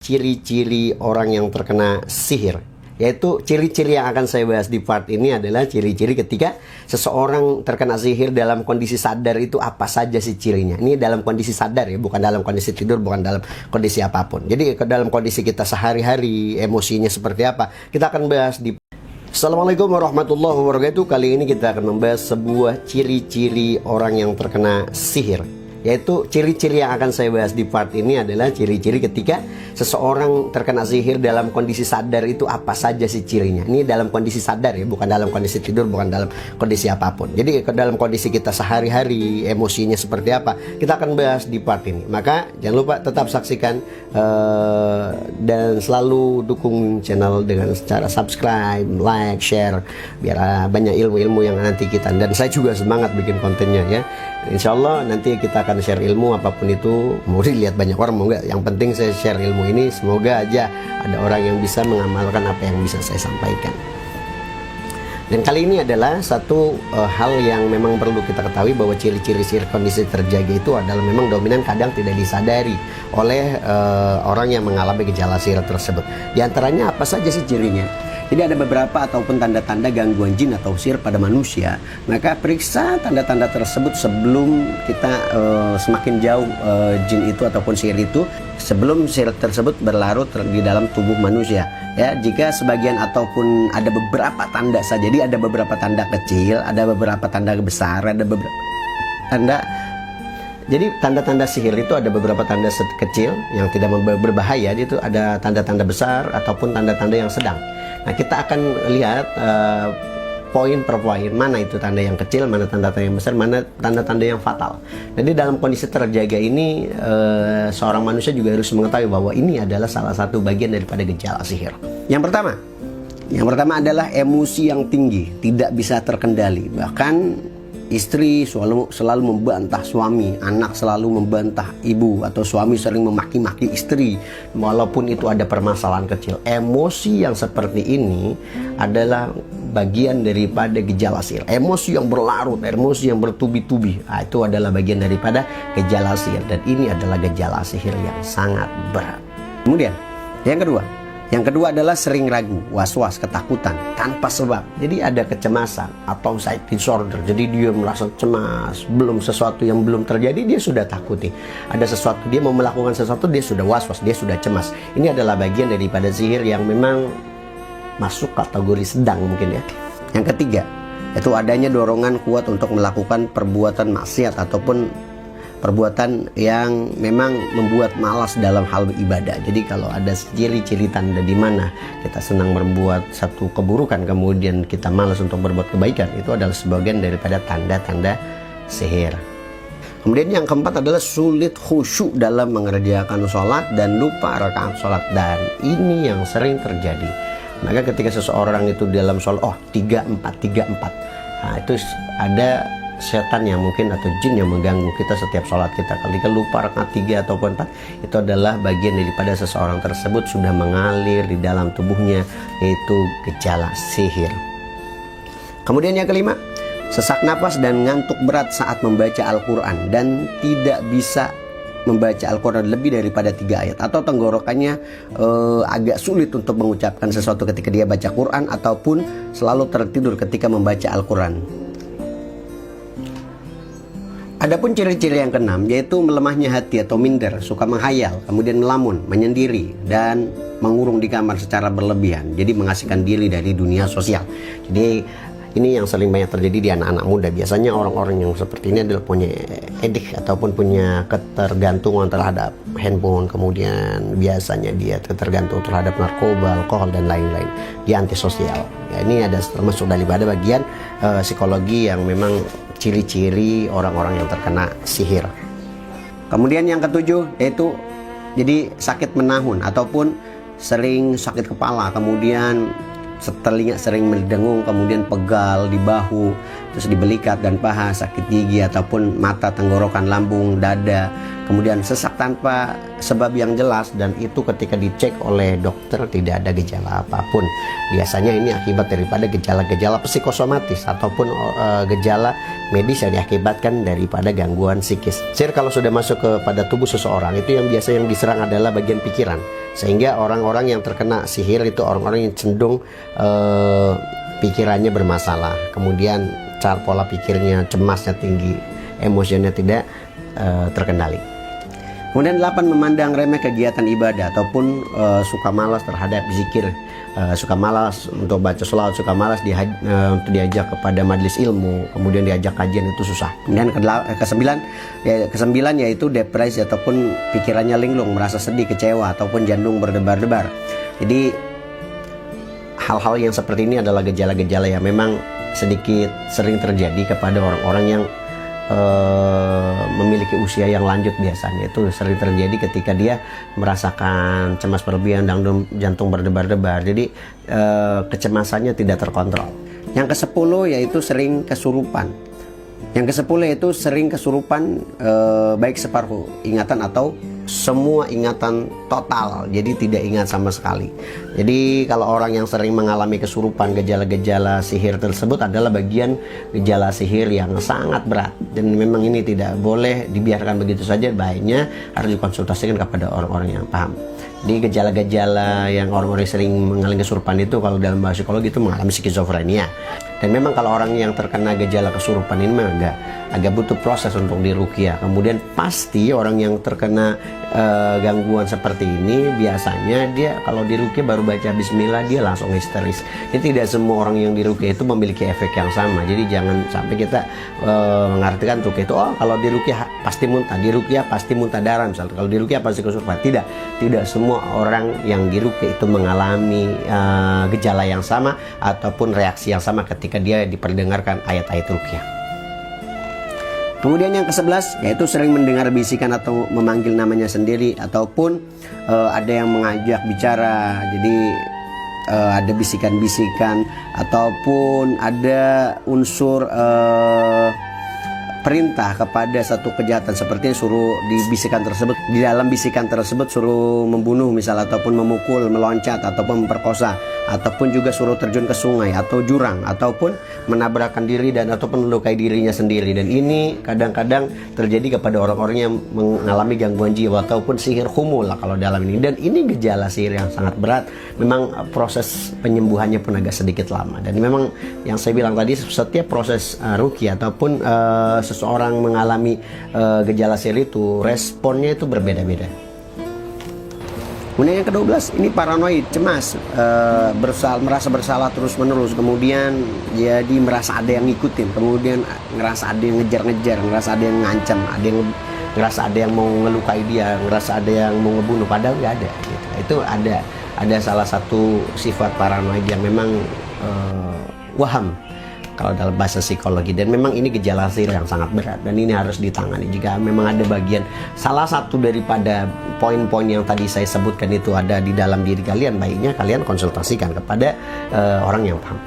ciri-ciri orang yang terkena sihir. Yaitu ciri-ciri yang akan saya bahas di part ini adalah ciri-ciri ketika seseorang terkena sihir dalam kondisi sadar itu apa saja sih cirinya. Ini dalam kondisi sadar ya, bukan dalam kondisi tidur, bukan dalam kondisi apapun. Jadi dalam kondisi kita sehari-hari, emosinya seperti apa, kita akan bahas di Assalamualaikum warahmatullahi wabarakatuh. Kali ini kita akan membahas sebuah ciri-ciri orang yang terkena sihir. Yaitu ciri-ciri yang akan saya bahas di part ini adalah ciri-ciri ketika seseorang terkena sihir dalam kondisi sadar itu apa saja sih cirinya. Ini dalam kondisi sadar ya, bukan dalam kondisi tidur, bukan dalam kondisi apapun. Jadi dalam kondisi kita sehari-hari, emosinya seperti apa, kita akan bahas di part ini. Maka jangan lupa tetap saksikan dan selalu dukung channel dengan cara subscribe, like, share, biar banyak ilmu-ilmu yang nanti kita, dan saya juga semangat bikin kontennya ya. Insya Allah nanti kita akan share ilmu apapun itu, mau dilihat banyak orang mau enggak, yang penting saya share ilmu ini, semoga aja ada orang yang bisa mengamalkan apa yang bisa saya sampaikan. Dan kali ini adalah satu hal yang memang perlu kita ketahui, bahwa ciri-ciri sihir kondisi terjaga itu adalah memang dominan kadang tidak disadari oleh orang yang mengalami gejala sihir tersebut. Di antaranya apa saja sih cirinya? Jadi ada beberapa ataupun tanda-tanda gangguan jin atau sihir pada manusia. Maka periksa tanda-tanda tersebut sebelum kita semakin jauh jin itu ataupun sihir itu, sebelum sihir tersebut berlarut di dalam tubuh manusia. Ya, jika sebagian ataupun ada beberapa tanda saja, jadi ada beberapa tanda kecil, ada beberapa tanda besar, ada beberapa tanda. Jadi tanda-tanda sihir itu ada beberapa tanda kecil yang tidak berbahaya, itu ada tanda-tanda besar ataupun tanda-tanda yang sedang. Nah, kita akan lihat poin per poin, mana itu tanda yang kecil, mana tanda-tanda yang besar, mana tanda-tanda yang fatal. Jadi dalam kondisi terjaga ini seorang manusia juga harus mengetahui bahwa ini adalah salah satu bagian daripada gejala sihir. Yang pertama adalah emosi yang tinggi, tidak bisa terkendali. Bahkan istri selalu membantah suami, anak selalu membantah ibu, atau suami sering memaki-maki istri walaupun itu ada permasalahan kecil. Emosi yang seperti ini adalah bagian daripada gejala sihir. Emosi yang berlarut, emosi yang bertubi-tubi, itu adalah bagian daripada gejala sihir, dan ini adalah gejala sihir yang sangat berat. Kemudian yang kedua adalah sering ragu, was-was, ketakutan tanpa sebab. Jadi ada kecemasan atau anxiety disorder. Jadi dia merasa cemas, sesuatu yang belum terjadi dia sudah takuti. Ada sesuatu, dia mau melakukan sesuatu dia sudah was-was, dia sudah cemas. Ini adalah bagian daripada sihir yang memang masuk kategori sedang mungkin ya. Yang ketiga, itu adanya dorongan kuat untuk melakukan perbuatan maksiat ataupun perbuatan yang memang membuat malas dalam hal beribadah. Jadi kalau ada ciri-ciri tanda di mana kita senang berbuat satu keburukan kemudian kita malas untuk berbuat kebaikan, itu adalah sebagian daripada tanda-tanda sihir. Kemudian yang keempat adalah sulit khusyuk dalam mengerjakan sholat dan lupa rakaat sholat, dan ini yang sering terjadi. Maka ketika seseorang itu dalam sholat 3-4, nah itu ada setan yang mungkin atau jin yang mengganggu kita setiap sholat kita. Ketika lupa rakaat 3 ataupun 4, itu adalah bagian daripada seseorang tersebut sudah mengalir di dalam tubuhnya, yaitu gejala sihir. Kemudian yang kelima, sesak napas dan ngantuk berat saat membaca Al-Quran, dan tidak bisa membaca Al-Quran lebih daripada 3 ayat, atau tenggorokannya agak sulit untuk mengucapkan sesuatu ketika dia baca Quran, ataupun selalu tertidur ketika membaca Al-Quran. Adapun ciri-ciri yang keenam, yaitu melemahnya hati atau minder, suka menghayal, kemudian melamun, menyendiri, dan mengurung di kamar secara berlebihan. Jadi mengasingkan diri dari dunia sosial. Jadi ini yang sering banyak terjadi di anak-anak muda. Biasanya orang-orang yang seperti ini adalah punya edik ataupun punya ketergantungan terhadap handphone, kemudian biasanya dia tergantung terhadap narkoba, alkohol, dan lain-lain. Dia antisosial. Ya, ini ada termasuk daripada bagian psikologi yang memang ciri-ciri orang-orang yang terkena sihir. Kemudian yang ketujuh, yaitu jadi sakit menahun ataupun sering sakit kepala, kemudian telinga sering mendengung, kemudian pegal di bahu, terus di belikat dan paha, sakit gigi ataupun mata, tenggorokan, lambung, dada, kemudian sesak tanpa sebab yang jelas, dan itu ketika dicek oleh dokter tidak ada gejala apapun. Biasanya ini akibat daripada gejala-gejala psikosomatis ataupun gejala medis yang diakibatkan daripada gangguan psikis. Sihir kalau sudah masuk kepada tubuh seseorang, itu yang biasa yang diserang adalah bagian pikiran, sehingga orang-orang yang terkena sihir itu orang-orang yang cenderung pikirannya bermasalah, kemudian cara pola pikirnya, cemasnya tinggi, emosinya tidak terkendali. Kemudian 8, memandang remeh kegiatan ibadah ataupun suka malas terhadap zikir, suka malas untuk baca sholawat, suka malas untuk diajak kepada majelis ilmu, kemudian diajak kajian, itu susah. Kemudian kesembilan yaitu depresi ataupun pikirannya linglung, merasa sedih, kecewa ataupun jantung berdebar-debar. Jadi hal-hal yang seperti ini adalah gejala-gejala yang memang sedikit sering terjadi kepada orang-orang yang memiliki usia yang lanjut. Biasanya itu sering terjadi ketika dia merasakan cemas berlebihan, jantung berdebar-debar. Jadi kecemasannya tidak terkontrol. Yang ke-10 yaitu sering kesurupan. Yang ke-10 yaitu sering kesurupan, baik separuh ingatan atau semua ingatan total, jadi tidak ingat sama sekali. Jadi kalau orang yang sering mengalami kesurupan, gejala-gejala sihir tersebut adalah bagian gejala sihir yang sangat berat, dan memang ini tidak boleh dibiarkan begitu saja. Baiknya harus dikonsultasikan kepada orang-orang yang paham. Jadi gejala-gejala yang orang-orang sering mengalami kesurupan itu kalau dalam bahasa psikologi itu mengalami skizofrenia. Dan memang kalau orang yang terkena gejala kesurupan ini memang agak butuh proses untuk diruqyah. Kemudian pasti orang yang terkena gangguan seperti ini biasanya dia kalau diruqyah baru baca bismillah dia langsung histeris. Jadi tidak semua orang yang diruqyah itu memiliki efek yang sama. Jadi jangan sampai kita mengartikan ruqyah itu kalau diruqyah pasti muntah, diruqyah pasti muntah darah misalnya. Kalau diruqyah pasti kesurupan. Tidak semua orang yang diruqyah itu mengalami gejala yang sama ataupun reaksi yang sama ketika dia diperdengarkan ayat-ayat ruqyah. Kemudian yang ke-11 yaitu sering mendengar bisikan atau memanggil namanya sendiri, ataupun ada yang mengajak bicara. Jadi ada bisikan-bisikan ataupun ada unsur perintah kepada satu kejahatan, seperti suruh di bisikan tersebut, di dalam bisikan tersebut suruh membunuh misalnya, ataupun memukul, meloncat, ataupun memperkosa, ataupun juga suruh terjun ke sungai atau jurang, ataupun menabrakkan diri dan ataupun melukai dirinya sendiri. Dan ini kadang-kadang terjadi kepada orang-orang yang mengalami gangguan jiwa ataupun sihir humul lah kalau dalam ini. Dan ini gejala sihir yang sangat berat. Memang proses penyembuhannya pun agak sedikit lama. Dan memang yang saya bilang tadi, setiap proses ruqyah ataupun seseorang mengalami gejala sihir itu responnya itu berbeda-beda. Kemudian yang ke-12 ini paranoid, cemas, merasa bersalah terus-menerus, kemudian jadi merasa ada yang ngikutin, kemudian ngerasa ada yang ngejar-ngejar, ngerasa ada yang ngancam, ngerasa ada yang mau ngelukai dia, ngerasa ada yang mau ngebunuh, padahal nggak ada. Gitu. Itu ada salah satu sifat paranoid yang memang waham kalau dalam bahasa psikologi, dan memang ini gejala sihir yang sangat berat dan ini harus ditangani. Jika memang ada bagian salah satu daripada poin-poin yang tadi saya sebutkan itu ada di dalam diri kalian, baiknya kalian konsultasikan kepada orang yang paham.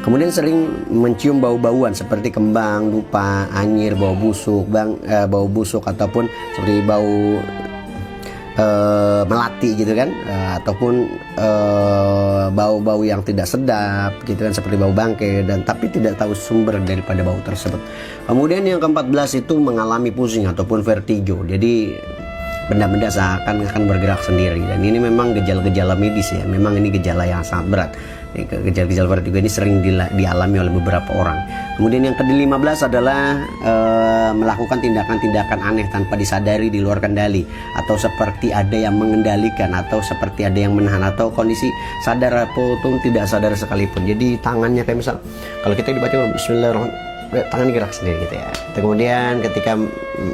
Kemudian sering mencium bau-bauan seperti kembang, dupa, anyir, bau busuk ataupun seperti bau melati gitu kan, ataupun bau-bau yang tidak sedap gitu kan, seperti bau bangkai, dan tapi tidak tahu sumber daripada bau tersebut. Kemudian yang ke-14 itu mengalami pusing ataupun vertigo. Jadi benda-benda seakan akan bergerak sendiri, dan ini memang gejala-gejala medis ya. Memang ini gejala yang sangat berat. Gejala-gejala vertigo ini sering dialami oleh beberapa orang. Kemudian yang ke-15 adalah melakukan tindakan-tindakan aneh tanpa disadari, di luar kendali, atau seperti ada yang mengendalikan, atau seperti ada yang menahan, atau kondisi sadar ataupun tidak sadar sekalipun. Jadi tangannya kayak misal kalau kita dibaca bismillahirrahmanirrahim, tangan gerak sendiri gitu ya. Kemudian ketika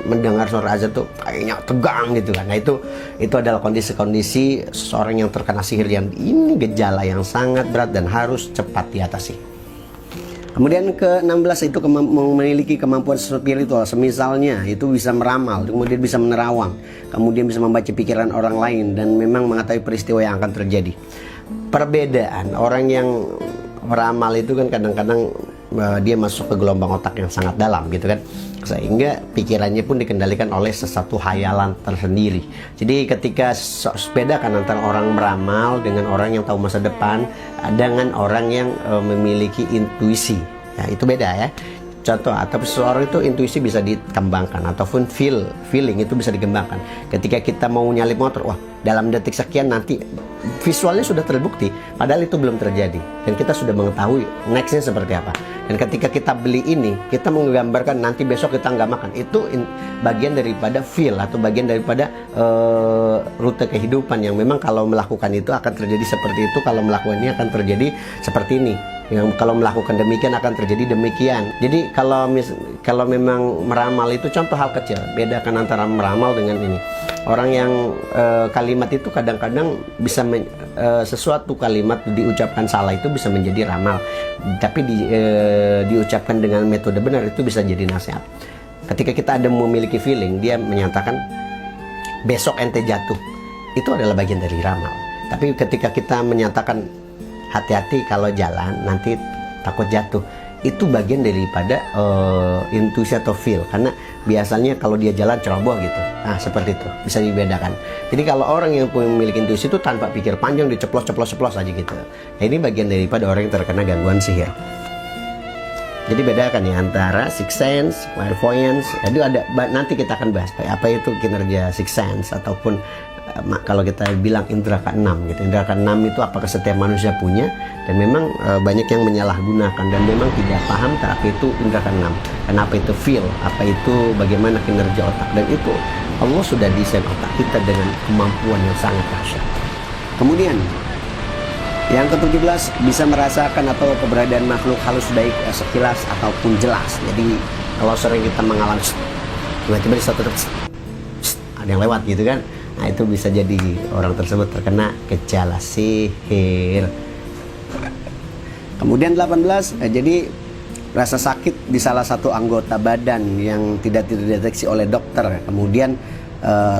mendengar suara azan tuh kayaknya tegang gitu kan. Nah itu adalah kondisi-kondisi seseorang yang terkena sihir, yang ini gejala yang sangat berat dan harus cepat diatasi. Kemudian ke-16 itu memiliki kemampuan spiritual, semisalnya itu bisa meramal, kemudian bisa menerawang, kemudian bisa membaca pikiran orang lain, dan memang mengetahui peristiwa yang akan terjadi. Perbedaan orang yang meramal itu kan kadang-kadang dia masuk ke gelombang otak yang sangat dalam gitu kan, sehingga pikirannya pun dikendalikan oleh sesuatu hayalan tersendiri. Jadi ketika bedakan antara orang meramal dengan orang yang tahu masa depan dengan orang yang memiliki intuisi. Ya, itu beda ya. Contoh, atau seseorang itu intuisi bisa dikembangkan, ataupun feeling itu bisa dikembangkan. Ketika kita mau nyalip motor, wah dalam detik sekian nanti visualnya sudah terbukti, padahal itu belum terjadi, dan kita sudah mengetahui nextnya seperti apa. Dan ketika kita beli ini, kita menggambarkan nanti besok kita nggak makan, itu bagian daripada feel atau bagian daripada rute kehidupan yang memang kalau melakukan itu akan terjadi seperti itu, kalau melakukan ini akan terjadi seperti ini, yang kalau melakukan demikian akan terjadi demikian. Jadi kalau memang meramal itu contoh hal kecil, bedakan antara meramal dengan ini. Orang yang kalimat itu kadang-kadang bisa sesuatu kalimat diucapkan salah itu bisa menjadi ramal, tapi diucapkan dengan metode benar itu bisa jadi nasihat. Ketika kita ada memiliki feeling, dia menyatakan besok ente jatuh, itu adalah bagian dari ramal. Tapi ketika kita menyatakan hati-hati kalau jalan nanti takut jatuh, itu bagian daripada intuisi atau feel, karena biasanya kalau dia jalan ceroboh gitu. Nah seperti itu bisa dibedakan. Jadi kalau orang yang memiliki intuisi itu tanpa pikir panjang, diceplos aja gitu. Nah, ini bagian daripada orang yang terkena gangguan sihir. Jadi bedakan ya antara sixth sense, clairvoyance. Jadi ada, nanti kita akan bahas apa itu kinerja sixth sense, ataupun kalau kita bilang indera keenam gitu. Indera keenam itu apakah setiap manusia punya, dan memang banyak yang menyalahgunakan dan memang tidak paham apa itu indera keenam, kenapa itu feel, apa itu bagaimana kinerja otak, dan itu Allah sudah desain otak kita dengan kemampuan yang sangat dahsyat. Kemudian yang ke-17, bisa merasakan atau keberadaan makhluk halus baik sekilas ataupun jelas. Jadi kalau sering kita mengalami tiba-tiba di satu ada yang lewat gitu kan, nah itu bisa jadi orang tersebut terkena gejala sihir. Kemudian 18, jadi rasa sakit di salah satu anggota badan yang tidak dideteksi oleh dokter, kemudian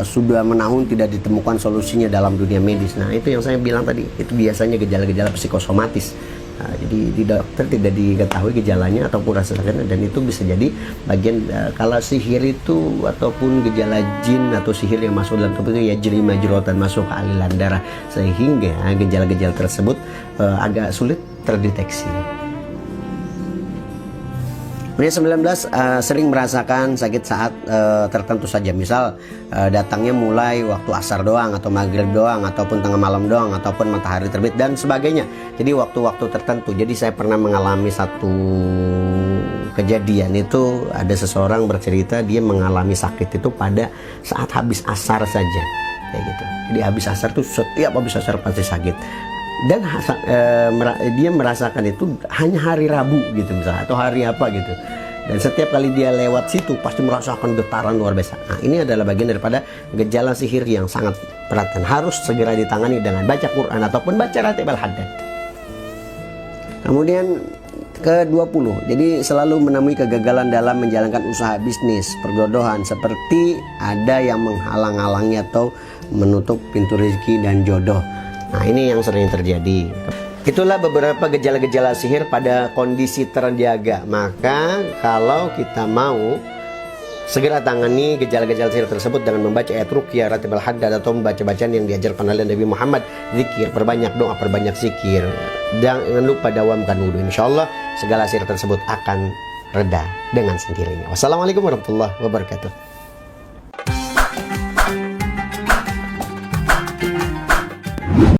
sudah menahun tidak ditemukan solusinya dalam dunia medis. Nah itu yang saya bilang tadi, itu biasanya gejala-gejala psikosomatis. Nah, jadi di dokter tidak diketahui gejalanya ataupun rasa sakitnya, dan itu bisa jadi bagian kalau sihir itu ataupun gejala jin atau sihir yang masuk dalam tubuh itu ya jeri majrotan, masuk ke aliran darah, sehingga gejala-gejala tersebut agak sulit terdeteksi. Kemudian 19, sering merasakan sakit saat tertentu saja, misal datangnya mulai waktu asar doang, atau maghrib doang, ataupun tengah malam doang, ataupun matahari terbit dan sebagainya. Jadi waktu-waktu tertentu. Jadi saya pernah mengalami satu kejadian, itu ada seseorang bercerita dia mengalami sakit itu pada saat habis asar saja, kayak gitu. Jadi habis asar tuh setiap habis asar pasti sakit. Dan dia merasakan itu hanya hari Rabu gitu misalnya, atau hari apa gitu, dan setiap kali dia lewat situ pasti merasakan getaran luar biasa. Nah ini adalah bagian daripada gejala sihir yang sangat berat dan harus segera ditangani dengan baca Quran ataupun baca Ratib Al-Haddad. Kemudian ke-20, jadi selalu menemui kegagalan dalam menjalankan usaha bisnis, perjodohan, seperti ada yang menghalang-halangi atau menutup pintu rezeki dan jodoh. Nah ini yang sering terjadi. Itulah beberapa gejala-gejala sihir pada kondisi terjaga. Maka kalau kita mau segera tangani gejala-gejala sihir tersebut dengan membaca ayat ruqyah, Ratib Al-Haddad, atau membaca bacaan yang diajarkan oleh Nabi Muhammad, zikir, perbanyak doa, perbanyak zikir. Jangan lupa dawamkan wudhu. Insya Allah segala sihir tersebut akan reda dengan sendirinya. Wassalamualaikum warahmatullahi wabarakatuh.